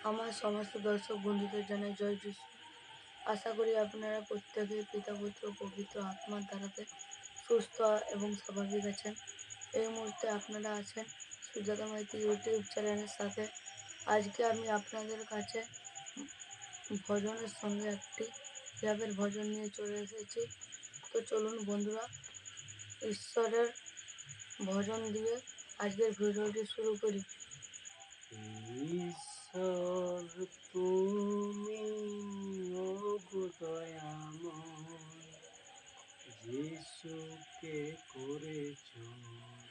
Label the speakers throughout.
Speaker 1: আমার সমস্ত দর্শক বন্ধুদের জানাই জয় যিশু। আশা করি আপনারা প্রত্যেকেই পিতা পুত্র পবিত্র আত্মার দ্বারাতে সুস্থ এবং স্বাভাবিক আছেন। এই মুহূর্তে আপনারা আছেন সুজাতা মাইতি ইউটিউব চ্যানেলের সাথে। আজকে আমি আপনাদের কাছে ভজনের সঙ্গে একটি র্যাপের ভজন নিয়ে চলে এসেছি। তো চলুন বন্ধুরা, ঈশ্বরের ভজন দিয়ে আজকের ভিডিওটি শুরু করি।
Speaker 2: ঈশ্বর তুমি ওগো দয়াময়, যিশুকে করেছ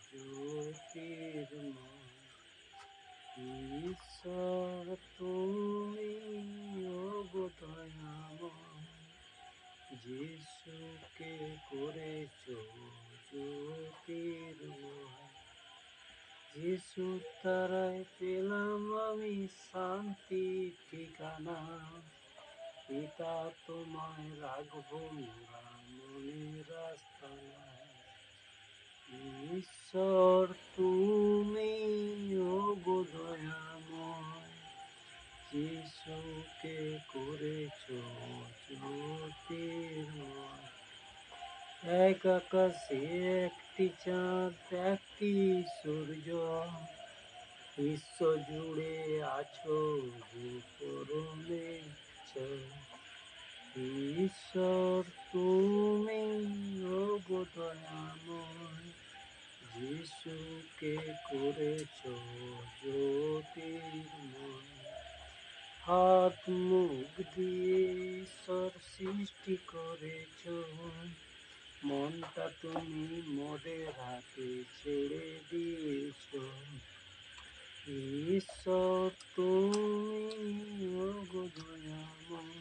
Speaker 2: জ্যোতির্ময়। ঈশ্বর তুমি ওগো দয়াময়, যিশুকে করেছ জ্যোতির্ময়। যিশু তারায় পেলাম আমি শান্তি ঠিকানা, পিতা তোমায় রাখবো মোরা মনের আস্তানায়। ঈশ্বর তুমি ওগো দয়াময়, যিশুকে করেছ জ্যোতির্ময়। এক আকাশে একটি চাঁদ, একটি সূর্য, বিশ্ব জুড়ে আছো পরমে। ঈশ্বর তুমি ওগো দয়াময়, যিশুকে করেছ জ্যোতির্ময়। হাত মুখ দিয়ে ঈশ্বর সৃষ্টি করেছ, মনটা তুমি মোদের হাতে ছেড়ে দিয়েছ। ঈশ্বর তুমি ওগো দয়াময়,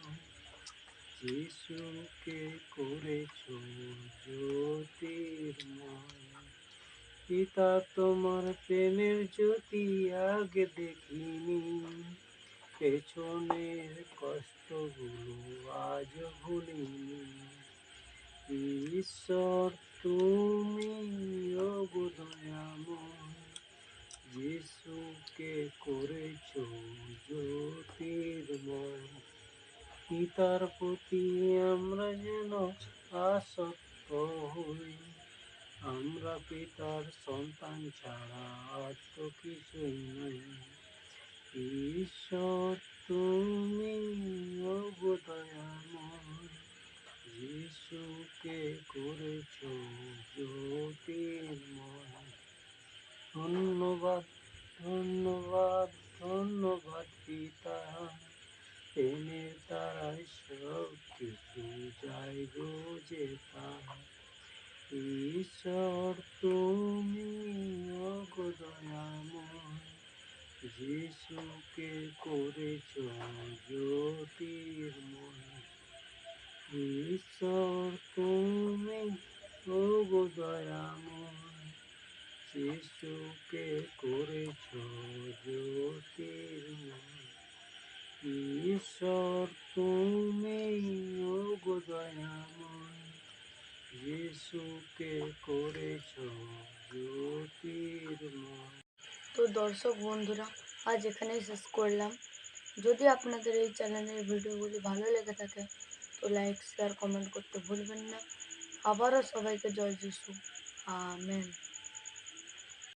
Speaker 2: যিশুকে করেছ জ্যোতির্ময়। পিতা তোমার প্রেমের জ্যোতি আগে দেখিনি, পেছনের কষ্টগুলো আজ ভুলিনি। ঈশ্বর তুমি ওগো দয়াময়, যিশুকে করেছ জ্যোতির্ময়। পিতার প্রতি আমরা যেন আসক্ত হই, আমরা পিতার সন্তান ছাড়া আর তো কিছুই নই। ঈশ্বর তুমি ওগো দয়াময়, যিশুকে করেছ জ্যোতির্ময়। ধন্যবাদ ধন্যবাদ ধন্যবাদ পিতা, প্রেমের দ্বারাই সব কিছু যায় গো যেতা। ঈশ্বর তুমি ওগো দয়াময়, যিশুকে করেছ জ্যোতির্ময়। ঈশ্বর তুমি ওগো দয়াময়, যিশুকে করেছ জ্যোতির্ময়। ঈশ্বর তুমি ওগো দয়াময়, যিশুকে করেছ জ্যোতির্ময়।
Speaker 1: তো দর্শক বন্ধুরা, আজ এখানেই শেষ করলাম। যদি আপনাদের এই চ্যানেলের ভিডিওগুলি ভালো লেগে থাকে তো লাইক শেয়ার কমেন্ট করতে ভুলবেন না। আবারও সবাইকে জয় যিশু। আমেন।